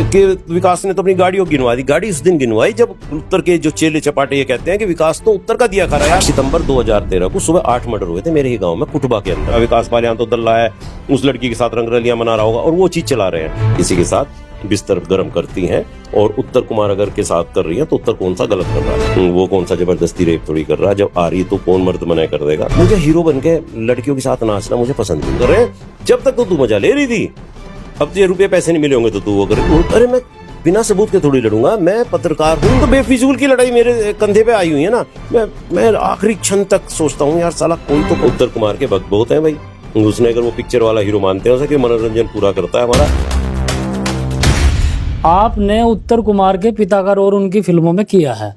कि विकास ने तो अपनी गाड़ियों गिनवा दी। गाड़ी उस दिन गिनवाई जब उत्तर के जो चेले चपाटे ये कहते हैं कि विकास तो उत्तर का दिया खा रहा है। सितंबर 2013 को सुबह 8 मर्डर हुए थे मेरे ही गांव में कुटुबा के अंदर। विकास पालियान तो दल्ला है, उस लड़की के साथ रंगरलियां मना रहा होगा और वो चीज चला रहे हैं। किसी के साथ बिस्तर गर्म करती हैं और उत्तर कुमार अगर के साथ कर रही है तो उत्तर कौन सा गलत कर रहा है, वो कौन सा जबरदस्ती रेप थोड़ी कर रहा है। जब आ रही तो कौन मर्द मना कर देगा। मुझे हीरो बन के लड़कियों के साथ नाचना मुझे पसंद नहीं कर रहे। जब तक तो तू मजा ले रही थी, अब तुझे रुपये पैसे नहीं मिले होंगे तो तू वो करे। अरे मैं बिना सबूत के थोड़ी लड़ूंगा, मैं पत्रकार हूँ। तो बेफिजूल की लड़ाई मेरे कंधे पे आई हुई है ना। मैं आखिरी क्षण तक सोचता हूँ यार साला कोई तो। उत्तर कुमार के भक्त बहुत है भाई, उसने अगर वो पिक्चर वाला हीरो मानते हैं उसे कि मनोरंजन पूरा करता है हमारा। आपने उत्तर कुमार के पिता का रोल उनकी फिल्मों में किया है,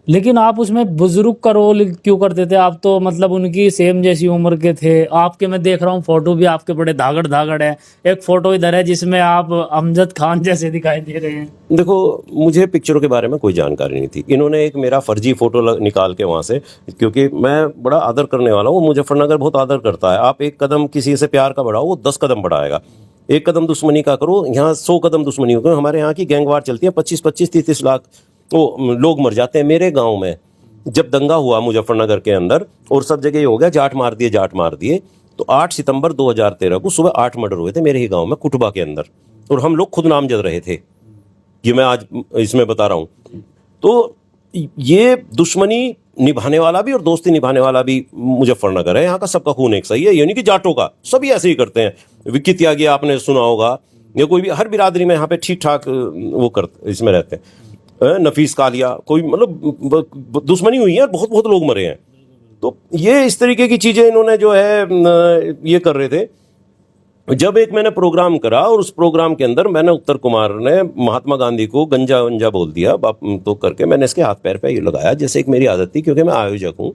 लेकिन आप उसमें बुजुर्ग का रोल क्यों करते थे? आप तो मतलब उनकी सेम जैसी उम्र के थे। आपके मैं देख रहा हूँ फोटो भी आपके बड़े धागड़ धागड़ है। एक फोटो इधर है जिसमें आप अमजद खान जैसे दिखाई दे रहे हैं। देखो, मुझे पिक्चरों के बारे में कोई जानकारी नहीं थी। इन्होंने एक मेरा फर्जी फोटो निकाल के वहाँ से, क्योंकि मैं बड़ा आदर करने वाला हूँ, मुजफ्फरनगर बहुत आदर करता है। आप एक कदम किसी से प्यार का बढ़ाओ, वो 10 कदम बढ़ाएगा। एक कदम दुश्मनी का करो, यहाँ 100 कदम दुश्मनी हो। हमारे यहाँ की गैंगवार चलती है, 25-25, 30-30 लाख वो लोग मर जाते हैं। मेरे गांव में जब दंगा हुआ मुजफ्फरनगर के अंदर और सब जगह ये हो गया जाट मार दिए, तो 8 सितंबर 2013 को सुबह 8 मर्डर हुए थे मेरे ही गांव में कुटुबा के अंदर, और हम लोग खुद नामजद रहे थे। ये मैं आज इसमें बता रहा हूँ। तो ये दुश्मनी निभाने वाला भी और दोस्ती निभाने वाला भी मुजफ्फरनगर है। यहाँ का सबका खून एक सही है, ये नहीं कि जाटों का, सभी ऐसे ही करते हैं। विक्की त्यागी आपने सुना होगा, या कोई भी, हर बिरादरी में यहाँ पे ठीक ठाक वो करते, इसमें रहते हैं। नफीस कालिया, कोई मतलब दुश्मनी हुई है, बहुत बहुत लोग मरे हैं। तो ये इस तरीके की चीज़ें इन्होंने जो है ये कर रहे थे। जब एक मैंने प्रोग्राम करा और उस प्रोग्राम के अंदर मैंने उत्तर कुमार ने महात्मा गांधी को गंजा वंजा बोल दिया तो करके मैंने इसके हाथ पैर पे ये लगाया, जैसे एक मेरी आदत थी, क्योंकि मैं आयोजक हूँ।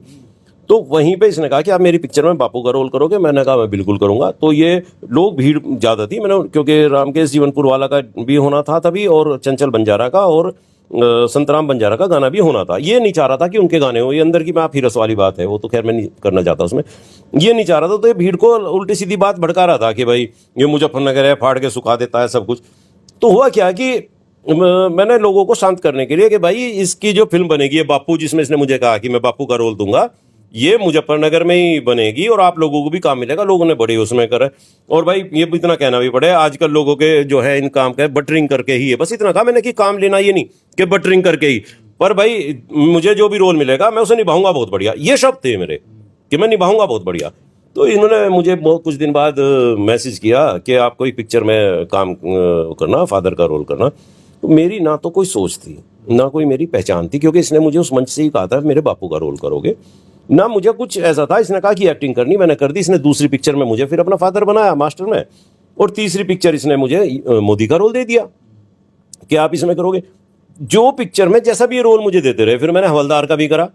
तो वहीं पे इसने कहा कि आप मेरी पिक्चर में बापू का रोल करोगे। मैंने कहा मैं बिल्कुल करूंगा। तो ये लोग, भीड़ ज़्यादा थी, मैंने क्योंकि रामकेश जीवनपुर वाला का भी होना था तभी, और चंचल बंजारा का और संतराम बंजारा का गाना भी होना था। ये नहीं चाह रहा था कि उनके गाने हो, ये अंदर की माँ फिरस वाली बात है, वो तो खैर मैं नहीं करना चाहता उसमें। ये नहीं चाह रहा था, तो ये भीड़ को उल्टी सीधी बात भड़का रहा था कि भाई ये मुजफ्फरनगर है, फाड़ के सुखा देता है सब कुछ। तो हुआ क्या कि मैंने लोगों को शांत करने के लिए कि भाई इसकी जो फिल्म बनेगी, ये बापू, जिसमें इसने मुझे कहा कि मैं बापू का रोल दूंगा, ये मुजफ्फरनगर में ही बनेगी और आप लोगों को भी काम मिलेगा। लोगों ने बड़ी उसमें करे। और भाई ये इतना कहना भी पड़े, आजकल लोगों के जो है इन काम का बटरिंग करके ही है, बस इतना कहा मैंने कि काम लेना ये नहीं कि बटरिंग करके ही, पर भाई मुझे जो भी रोल मिलेगा मैं उसे निभाऊंगा बहुत बढ़िया। ये शब्द थे मेरे कि मैं निभाऊंगा बहुत बढ़िया। तो इन्होंने मुझे बहुत कुछ दिन बाद मैसेज किया कि आप कोई पिक्चर में काम करना, फादर का रोल करना। तो मेरी ना तो कोई सोच थी, ना कोई मेरी पहचान थी, क्योंकि इसने मुझे उस मंच से ही कहा था मेरे बापू का रोल करोगे। ना मुझे कुछ ऐसा था, इसने कहा कि एक्टिंग करनी, मैंने कर दी। इसने दूसरी पिक्चर में मुझे फिर अपना फादर बनाया मास्टर में, और तीसरी पिक्चर इसने मुझे मोदी का रोल दे दिया कि आप इसमें करोगे। जो पिक्चर में जैसा भी ये रोल मुझे देते रहे। फिर मैंने हवलदार का भी करा।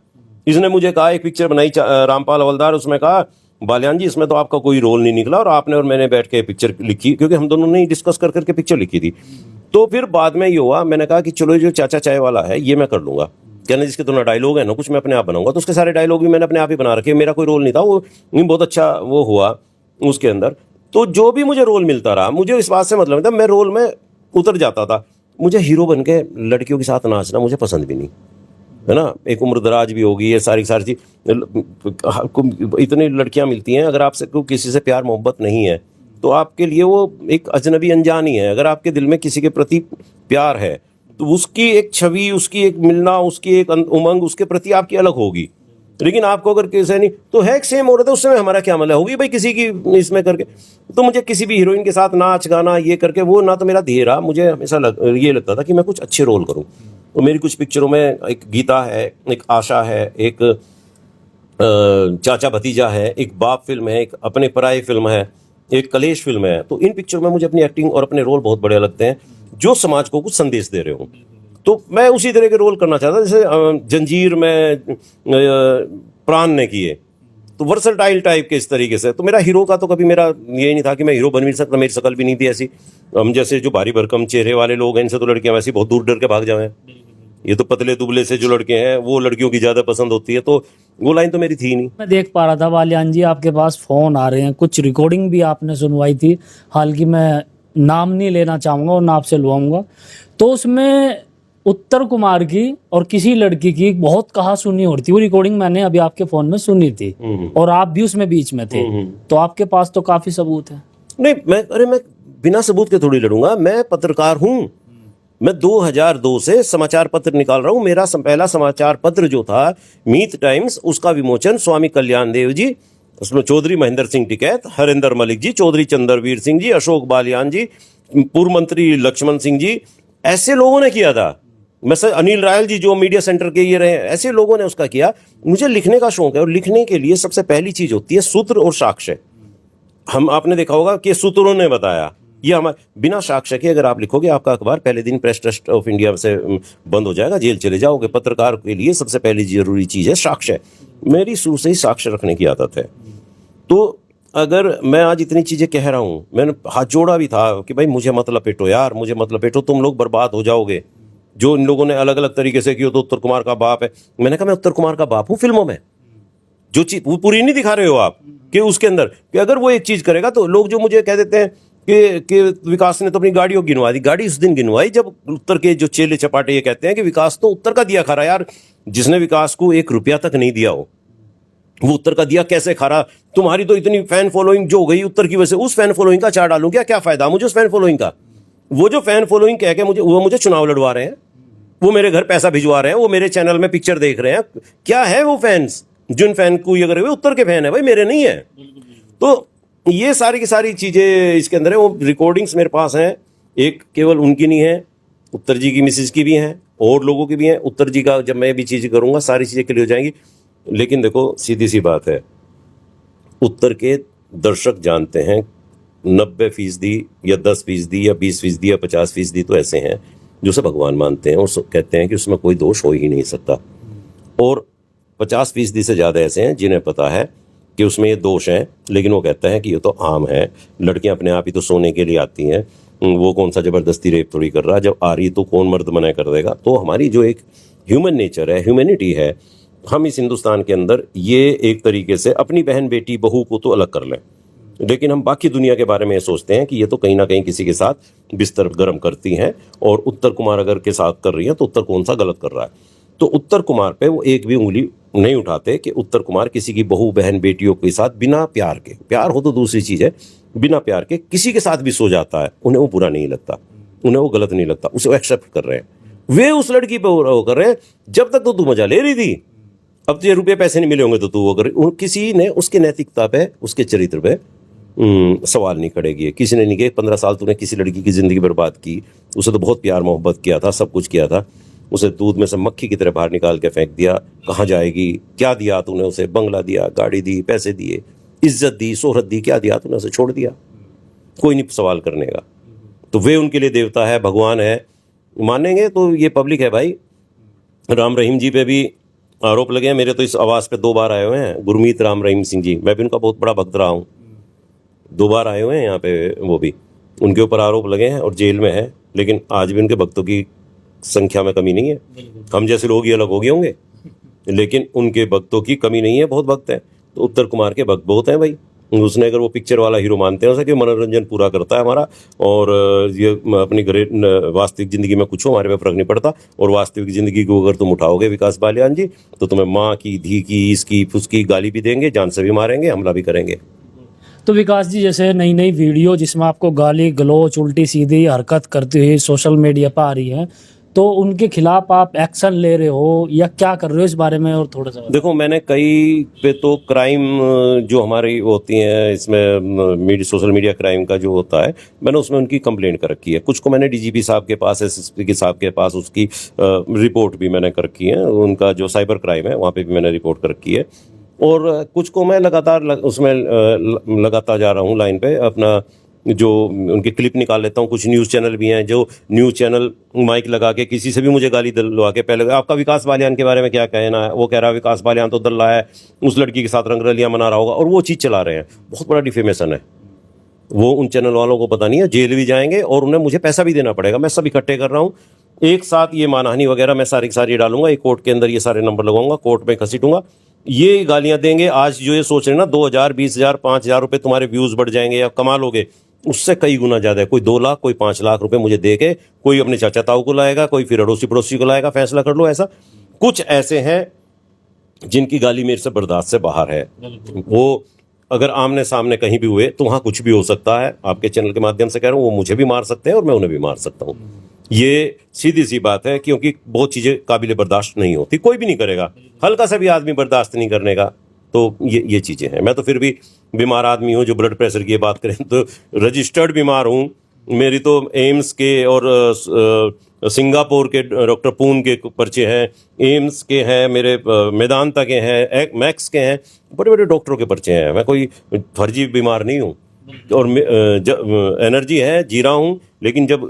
इसने मुझे कहा, एक पिक्चर बनाई रामपाल हवलदार, उसमें कहा बालियान जी इसमें तो आपका कोई रोल नहीं निकला, और आपने और मैंने बैठ के पिक्चर लिखी, क्योंकि हम दोनों ने डिस्कस कर करके पिक्चर लिखी थी। तो फिर बाद में ये हुआ, मैंने कहा कि चलो जो चाचा चाय वाला है ये मैं कर लूँगा। कहने जिसके तो ना डायलॉग है ना कुछ, मैं अपने आप बनाऊंगा। तो उसके सारे डायलॉग भी मैंने अपने आप ही बना रखे, मेरा कोई रोल नहीं था। वो बहुत अच्छा वो हुआ उसके अंदर। तो जो भी मुझे रोल मिलता रहा, मुझे इस बात से मतलब नहीं था, मैं रोल में उतर जाता था। मुझे हीरो बन के लड़कियों के साथ नाचना मुझे पसंद भी नहीं है ना। एक उम्र दराज भी होगी, ये सारी चीज, इतनी लड़कियां मिलती हैं, अगर आपसे किसी से प्यार मोहब्बत नहीं है तो आपके लिए वो एक अजनबी अनजान ही है। अगर आपके दिल में किसी के प्रति प्यार है तो उसकी एक छवि, उसकी एक मिलना, उसकी एक उमंग उसके प्रति आपकी अलग होगी। लेकिन आपको अगर किसी नहीं तो है, एक सेम हो रहा था, उससे हमारा क्या मतलब होगी भाई किसी की इसमें करके। तो मुझे किसी भी हीरोइन के साथ नाच गाना ये करके वो ना तो मेरा ध्येय रहा। मुझे हमेशा ये लगता था कि मैं कुछ अच्छे रोल करूं। तो मेरी कुछ पिक्चरों में एक गीता है, एक आशा है, एक चाचा भतीजा है, एक बाप फिल्म है, एक अपने पराये फिल्म है, एक कलेश फिल्म है। तो इन पिक्चरों में मुझे अपनी एक्टिंग और अपने रोल बहुत बढ़िया लगते हैं, जो समाज को कुछ संदेश दे रहे हो। तो मैं उसी तरह के रोल करना चाहता, जैसे जंजीर में प्राण ने किए, तो वर्सटाइल टाइप के इस तरीके से। तो मेरा हीरो का तो कभी मेरा ये नहीं था कि मैं हीरो बन भी सकता, मेरी शक्ल भी नहीं थी ऐसी। हम जैसे जो भारी भरकम चेहरे वाले लोग हैं, इनसे तो लड़कियां वैसे बहुत दूर डर के भाग जाए। ये तो पतले दुबले से जो लड़के हैं वो लड़कियों की ज़्यादा पसंद होती है, तो वो लाइन तो मेरी थी नहीं। मैं देख पा रहा था बालियान जी, आपके पास फ़ोन आ रहे हैं, कुछ रिकॉर्डिंग भी आपने सुनवाई थी हाल की में नाम नहीं लेना चाहूँगा और ना आपसे लुआऊंगा, तो उसमें उत्तर कुमार की और किसी लड़की की बहुत कहा सुनी हो रही थी। वो रिकॉर्डिंग मैंने अभी आपके फ़ोन में सुनी थी और आप भी उसमें बीच में थे, तो आपके पास तो काफ़ी सबूत है। नहीं, मैं बिना सबूत के थोड़ी लड़ूंगा। मैं पत्रकार हूं। मैं 2002 से समाचार पत्र निकाल रहा हूं। मेरा पहला समाचार पत्र जो था मीत टाइम्स, उसका विमोचन स्वामी कल्याण देव जी, उसमें चौधरी महेंद्र सिंह टिकैत, हरिंदर मलिक जी, चौधरी चंद्रवीर सिंह जी, अशोक बालियान जी, पूर्व मंत्री लक्ष्मण सिंह जी, ऐसे लोगों ने किया था। मैं सर अनिल रायल जी जो मीडिया सेंटर के ये रहे, ऐसे लोगों ने उसका किया। मुझे लिखने का शौक है और लिखने के लिए सबसे पहली चीज होती है सूत्र और साक्ष्य। आपने देखा होगा कि सूत्रों ने बताया, ये हमारे बिना साक्ष्य के अगर आप लिखोगे, आपका अखबार पहले दिन प्रेस ट्रस्ट ऑफ इंडिया से बंद हो जाएगा, जेल चले जाओगे। पत्रकार के लिए सबसे पहली जरूरी चीज है साक्ष्य। मेरी शुरू से ही साक्ष्य रखने की आदत है। तो अगर मैं आज इतनी चीजें कह रहा हूं, मैंने हाथ जोड़ा भी था कि भाई मुझे मत लपेटो यार, मुझे मत लपेटो, तुम लोग बर्बाद हो जाओगे। जो इन लोगों ने अलग अलग तरीके से किया, तो उत्तर कुमार का बाप है। मैंने कहा मैं उत्तर कुमार का बाप हूं फिल्मों में। जो चीज वो पूरी नहीं दिखा रहे हो आप कि उसके अंदर कि अगर वो एक चीज करेगा, तो लोग जो मुझे कह देते हैं कि विकास ने तो अपनी गाड़ियों गिनवा दी। गाड़ी उस दिन गिनवाई जब उत्तर के जो चेले चपाटे ये कहते हैं कि विकास तो उत्तर का दिया खा रहा। यार, जिसने विकास को 1 रुपया तक नहीं दिया हो, वो उत्तर का दिया कैसे खा रहा? तुम्हारी तो इतनी फैन फॉलोइंग जो हो गई उत्तर की वजह से, उस फैन फॉलोइंग का चार डालूं क्या फायदा मुझे उस फैन फॉलोइंग का? वो जो फैन फॉलोइंग कह के मुझे चुनाव लड़वा रहे हैं, वो मेरे घर पैसा भिजवा रहे हैं, वो मेरे चैनल में पिक्चर देख रहे हैं, क्या है वो फैंस? जिन फैन को ये करे हुए उत्तर के फैन है भाई, मेरे नहीं है। तो ये सारी की सारी चीजें इसके अंदर है। वो रिकॉर्डिंग्स मेरे पास हैं, एक केवल उनकी नहीं है, उत्तर जी की मिसेज की भी हैं और लोगों की भी हैं। उत्तर जी का जब मैं भी चीजें करूंगा सारी चीजें क्लियर हो जाएंगी। लेकिन देखो सीधी सी बात है, उत्तर के दर्शक जानते हैं 90% या 10% या 20% या 50% तो ऐसे हैं जो उसे भगवान मानते हैं और कहते हैं कि उसमें कोई दोष हो ही नहीं सकता। और 50% से ज़्यादा ऐसे हैं जिन्हें पता है कि उसमें ये दोष हैं, लेकिन वो कहता है कि ये तो आम है, लड़कियां अपने आप ही तो सोने के लिए आती हैं, वो कौन सा ज़बरदस्ती रेप थोड़ी कर रहा, जब आ रही तो कौन मर्द मना कर देगा। तो हमारी जो एक ह्यूमन नेचर है, ह्यूमैनिटी है, हम इस हिंदुस्तान के अंदर ये एक तरीके से अपनी बहन बेटी बहू को तो अलग कर लें, लेकिन हम बाकी दुनिया के बारे में ये सोचते हैं कि ये तो कहीं ना कहीं किसी के साथ बिस्तर गर्म करती हैं, और उत्तर कुमार अगर के साथ कर रही हैं तो उत्तर कौन सा गलत कर रहा है। तो उत्तर कुमार पे वो एक भी उंगली नहीं उठाते कि उत्तर कुमार किसी की बहू बहन बेटियों के साथ बिना प्यार के, प्यार हो तो दूसरी चीज़ है, बिना प्यार के किसी के साथ भी सो जाता है, उन्हें वो बुरा नहीं लगता, उन्हें वो गलत नहीं लगता, उसे वो एक्सेप्ट कर रहे हैं। वे उस लड़की पे वो कर रहे हैं, जब तक तो तू मजा ले रही थी, अब तुझे रुपये पैसे नहीं मिले होंगे तो तू वो कर रही। किसी ने उसके नैतिकता पे, उसके चरित्र पे सवाल नहीं खड़े किए। किसी ने नहीं किया 15 साल तूने किसी लड़की की ज़िंदगी बर्बाद की, उसे तो बहुत प्यार मोहब्बत किया था, सब कुछ किया था, उसे दूध में से मक्खी की तरह बाहर निकाल के फेंक दिया। कहाँ जाएगी? क्या दिया तूने उसे? बंगला दिया, गाड़ी दी, पैसे दिए, इज्जत दी, शोहरत दी, क्या दिया तूने? उसे छोड़ दिया, कोई नहीं सवाल करने का। तो वे उनके लिए देवता है, भगवान है, मानेंगे तो ये पब्लिक है भाई। राम रहीम जी पे भी आरोप लगे हैं, मेरे तो इस आवाज़ पे 2 बार आए हुए हैं, गुरमीत राम रहीम सिंह जी, मैं भी उनका बहुत बड़ा भक्त रहा हूँ, 2 बार आए हुए हैं यहाँ पे, वो भी उनके ऊपर आरोप लगे हैं और जेल में है, लेकिन आज भी उनके भक्तों की संख्या में कमी नहीं है। हम जैसे लोग ही अलग हो गए होंगे, लेकिन उनके भक्तों की कमी नहीं है, बहुत भक्त हैं। तो उत्तर कुमार के भक्त बहुत हैं भाई। उसने अगर वो पिक्चर वाला हीरो मानते हैं उसे कि मनोरंजन पूरा करता है हमारा, और ये अपनी वास्तविक ज़िंदगी में कुछ हो हमारे पे फर्क नहीं पड़ता। और वास्तविक ज़िंदगी को अगर तुम उठाओगे विकास बालियान जी, तो तुम्हें माँ की, धी की, इसकी फुसकी गाली भी देंगे, जान से भी मारेंगे, हमला भी करेंगे। तो विकास जी, जैसे नई नई वीडियो जिसमें आपको गाली गलौच उल्टी सीधी हरकत करती हुई सोशल मीडिया पर आ रही है, तो उनके खिलाफ आप एक्शन ले रहे हो या क्या कर रहे हो, इस बारे में और थोड़ा सा देखो, मैंने कई पे तो क्राइम जो हमारी होती हैं इसमें सोशल मीडिया क्राइम का जो होता है, मैंने उसमें उनकी कंप्लेंट कर रखी है। कुछ को मैंने डीजीपी साहब के पास, एसएसपी के साहब के पास उसकी रिपोर्ट भी मैंने कर रखी है, उनका जो साइबर क्राइम है वहाँ पे भी मैंने रिपोर्ट कर रखी है। और कुछ को मैं लगातार उसमें लगाता जा रहा हूँ लाइन पे, अपना जो उनके क्लिप निकाल लेता हूँ। कुछ न्यूज़ चैनल भी हैं जो न्यूज़ चैनल माइक लगा के किसी से भी मुझे गाली दिलवा के, पहले आपका विकास बालियान के बारे में क्या कहना है, वो कह रहा है विकास बालियान तो दल्ला है, उस लड़की के साथ रंगरलियाँ मना रहा होगा, और वो चीज़ चला रहे हैं। बहुत बड़ा डिफेमेशन है वो, उन चैनल वालों को पता नहीं है, जेल भी जाएंगे और उन्हें मुझे पैसा भी देना पड़ेगा। मैं सब इकट्ठे कर रहा हूँ एक साथ, ये मानहानि वगैरह मैं सारी की सारी डालूंगा, एक कोर्ट के अंदर ये सारे नंबर लगाऊंगा, कोर्ट में घसीटूंगा। ये गालियां देंगे आज जो ये सोच रहे हैं ना 2000, 20,000, 5,000 रुपये तुम्हारे व्यूज़ बढ़ जाएंगे या कमा लोगे, उससे कई गुना ज़्यादा है। कोई 2 लाख, कोई 5 लाख रुपए मुझे दे के कोई अपने चाचा ताऊ को लाएगा, कोई फिर अड़ोसी पड़ोसी को लाएगा, फैसला कर लो ऐसा। कुछ ऐसे हैं जिनकी गाली मेरे से बर्दाश्त से बाहर है। वो अगर आमने सामने कहीं भी हुए तो वहाँ कुछ भी हो सकता है। आपके चैनल के माध्यम से कह रहा हूँ, वो मुझे भी मार सकते हैं और मैं उन्हें भी मार सकता हूँ। ये सीधी सी बात है, क्योंकि बहुत चीज़ें काबिल बर्दाश्त नहीं होती, कोई भी नहीं करेगा, हल्का सा भी आदमी बर्दाश्त नहीं करने का। तो ये चीज़ें हैं। मैं तो फिर भी बीमार आदमी हूँ। जो ब्लड प्रेशर की बात करें तो रजिस्टर्ड बीमार हूँ। मेरी तो एम्स के और सिंगापुर के डॉक्टर पून के पर्चे हैं, एम्स के हैं, मेरे मेदांता के हैं, मैक्स के हैं, बड़े बड़े डॉक्टरों के पर्चे हैं। मैं कोई फर्जी बीमार नहीं हूँ। और एनर्जी है, जी रहा हूँ। लेकिन जब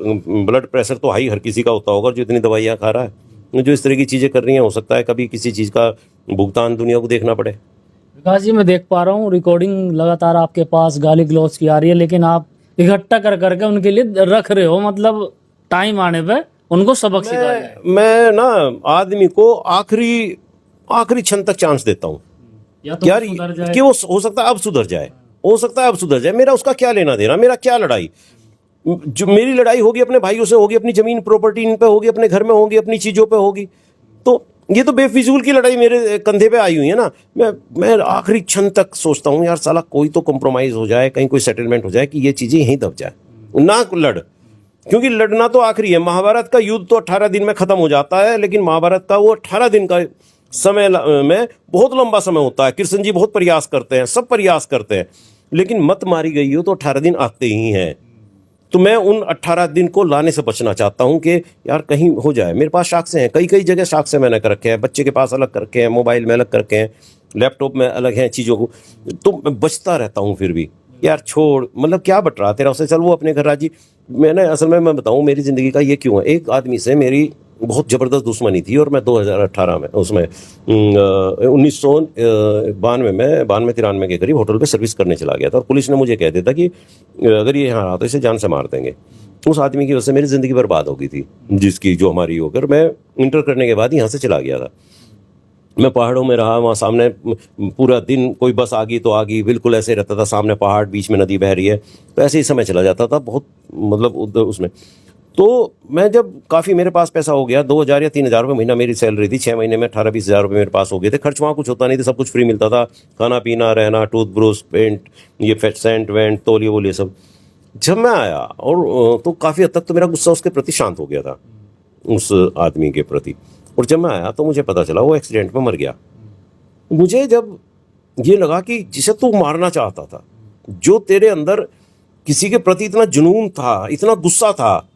ब्लड प्रेशर तो हाई हर किसी का होता होगा जो इतनी दवाइयाँ खा रहा है। जो इस तरह की चीज़ें कर रही हैं, हो सकता है कभी किसी चीज़ का भुगतान दुनिया को देखना पड़े। विकास जी, मैं देख पा रहा हूँ रिकॉर्डिंग लगातार आपके पास गाली गलौज की आ रही है, लेकिन आप इकट्ठा कर करके उनके लिए रख रहे हो, मतलब टाइम आने पे उनको सबक सिखा जाए। मैं ना आदमी को आखिरी क्षण तक चांस देता हूँ या तो यार, सुधर जाए। कि वो हो सकता है अब सुधर जाए, हो सकता है अब सुधर जाए। मेरा उसका क्या लेना देना, मेरा क्या लड़ाई। जो मेरी लड़ाई होगी अपने भाइयों से होगी, अपनी जमीन प्रॉपर्टी इन पे होगी, अपने घर में होगी, अपनी चीज़ों पे होगी। तो ये तो बेफिजूल की लड़ाई मेरे कंधे पे आई हुई है ना। मैं आखिरी क्षण तक सोचता हूँ यार साला कोई तो कॉम्प्रोमाइज़ हो जाए, कहीं कोई सेटलमेंट हो जाए कि ये चीज़ें यहीं दब जाए, ना लड़। क्योंकि लड़ना तो आखिरी है। महाभारत का युद्ध तो 18 दिन में खत्म हो जाता है, लेकिन महाभारत का वो 18 दिन का समय में बहुत लंबा समय होता है। कृष्ण जी बहुत प्रयास करते हैं, सब प्रयास करते हैं, लेकिन मत मारी गई हो तो 18 दिन आते ही हैं। तो मैं उन 18 दिन को लाने से बचना चाहता हूं कि यार कहीं हो जाए। मेरे पास साक्ष्य हैं, कई जगह साक्ष्य मैंने कर रखे हैं, बच्चे के पास अलग कर रखे हैं, मोबाइल में अलग कर रखे हैं, लैपटॉप में अलग हैं चीज़ों को। तो मैं बचता रहता हूं फिर भी। यार छोड़, मतलब क्या बट रहा तेरा, उससे चल वो अपने घर राजी। मैंने असल में मैं बताऊं मेरी ज़िंदगी का ये क्यों है। एक आदमी से मेरी बहुत ज़बरदस्त दुश्मनी थी और मैं 2018 में उसमें 1992 में 92-93 के करीब होटल पे सर्विस करने चला गया था। और पुलिस ने मुझे कह दिया था कि अगर ये यहाँ रहा तो इसे जान से मार देंगे। उस आदमी की वजह से मेरी ज़िंदगी बर्बाद हो गई थी, जिसकी जो हमारी होकर मैं इंटर करने के बाद यहाँ से चला गया था। मैं पहाड़ों में रहा, वहाँ सामने पूरा दिन कोई बस आ गई तो आ गई, बिल्कुल ऐसे रहता था। सामने पहाड़, बीच में नदी बह रही है, तो ऐसे ही समय चला जाता था बहुत, मतलब उसमें। तो मैं जब काफ़ी मेरे पास पैसा हो गया, 2000 या 3000 रुपये महीना मेरी सैलरी थी, 6 महीने में 18-20 हज़ार रुपये मेरे पास हो गए थे। खर्च वहाँ कुछ होता नहीं था, सब कुछ फ्री मिलता था, खाना पीना रहना, टूथब्रश, पेंट, ये सेंट वेंट, तौलिए वोलिए सब। जब मैं आया और तो काफ़ी हद तक तो मेरा गुस्सा उसके प्रति शांत हो गया था, उस आदमी के प्रति। और जब मैं आया तो मुझे पता चला वो एक्सीडेंट में मर गया। मुझे जब ये लगा कि जिसे तू मारना चाहता था, जो तेरे अंदर किसी के प्रति इतना जुनून था, इतना गुस्सा था,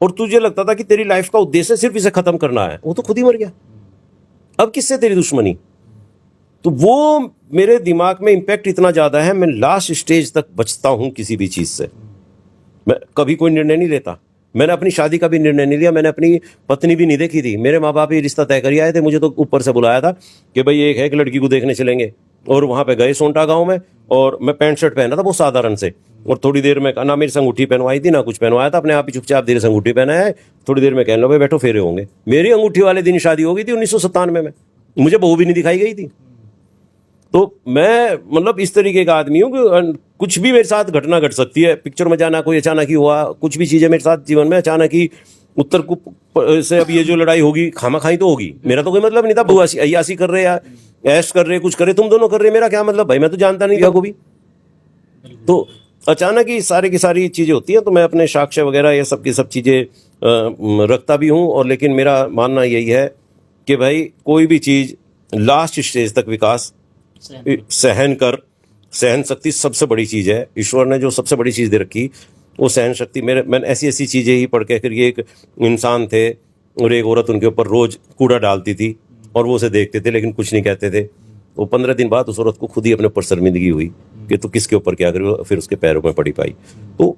और तुझे लगता था कि तेरी लाइफ का उद्देश्य सिर्फ इसे खत्म करना है, वो तो खुद ही मर गया। अब किससे तेरी दुश्मनी। तो वो मेरे दिमाग में इम्पैक्ट इतना ज़्यादा है, मैं लास्ट स्टेज तक बचता हूँ किसी भी चीज़ से। मैं कभी कोई निर्णय नहीं लेता। मैंने अपनी शादी का भी निर्णय नहीं लिया, मैंने अपनी पत्नी भी नहीं देखी थी। मेरे माँ बाप ही रिश्ता तय कर आए थे, मुझे तो ऊपर से बुलाया था कि भाई एक है एक लड़की को देखने चलेंगे। और वहाँ पे गए सोंटा गांव में, और मैं पैंट शर्ट पहना था बहुत साधारण से। और थोड़ी देर में ना मेरी अंगूठी पहनवाई थी ना कुछ पहनवाया था, अपने आप ही चुपचाप धीरे से अंगूठी पहनाया है। थोड़ी देर में कहने लो भाई बैठो फेरे होंगे। मेरी अंगूठी वाले दिन शादी हो गई थी 1997 में। मुझे बहू भी नहीं दिखाई गई थी। तो मैं मतलब इस तरीके का आदमी हूँ कि कुछ भी मेरे साथ घटना घट सकती है। पिक्चर में जाना कोई अचानक ही हुआ, कुछ भी चीज़ें मेरे साथ जीवन में अचानक ही उत्तर से अब ये जो लड़ाई होगी खामा खाई तो होगी। मेरा तो कोई मतलब नहीं था, बहू अयासी कर रहे या ऐश कर रहे, कुछ करे, तुम दोनों कर रहे, मेरा क्या मतलब भाई, मैं तो जानता नहीं था को भी। तो अचानक ही सारी की सारी चीज़ें होती हैं। तो मैं अपने साक्ष्य वगैरह ये सब की सब चीज़ें रखता भी हूँ। और लेकिन मेरा मानना यही है कि भाई कोई भी चीज़ लास्ट स्टेज तक विकास सहन कर। सहन शक्ति सबसे बड़ी चीज़ है। ईश्वर ने जो सबसे बड़ी चीज़ दे रखी वो सहन शक्ति। मैंने ऐसी चीज़ें ही पढ़ के, फिर ये एक इंसान थे और एक औरत उनके ऊपर रोज़ कूड़ा डालती थी और वो उसे देखते थे लेकिन कुछ नहीं कहते थे। वो 15 दिन बाद उस औरत को खुद ही अपने ऊपर शर्मिंदगी हुई कि तू किसके ऊपर क्या करी, फिर उसके पैरों में पड़ी पाई। तो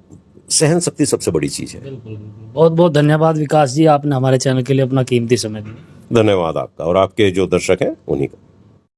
सहन शक्ति सबसे बड़ी चीज़ है। बिल्कुल। बहुत बहुत धन्यवाद विकास जी, आपने हमारे चैनल के लिए अपना कीमती समय दिया। धन्यवाद आपका और आपके जो दर्शक हैं उन्हीं का।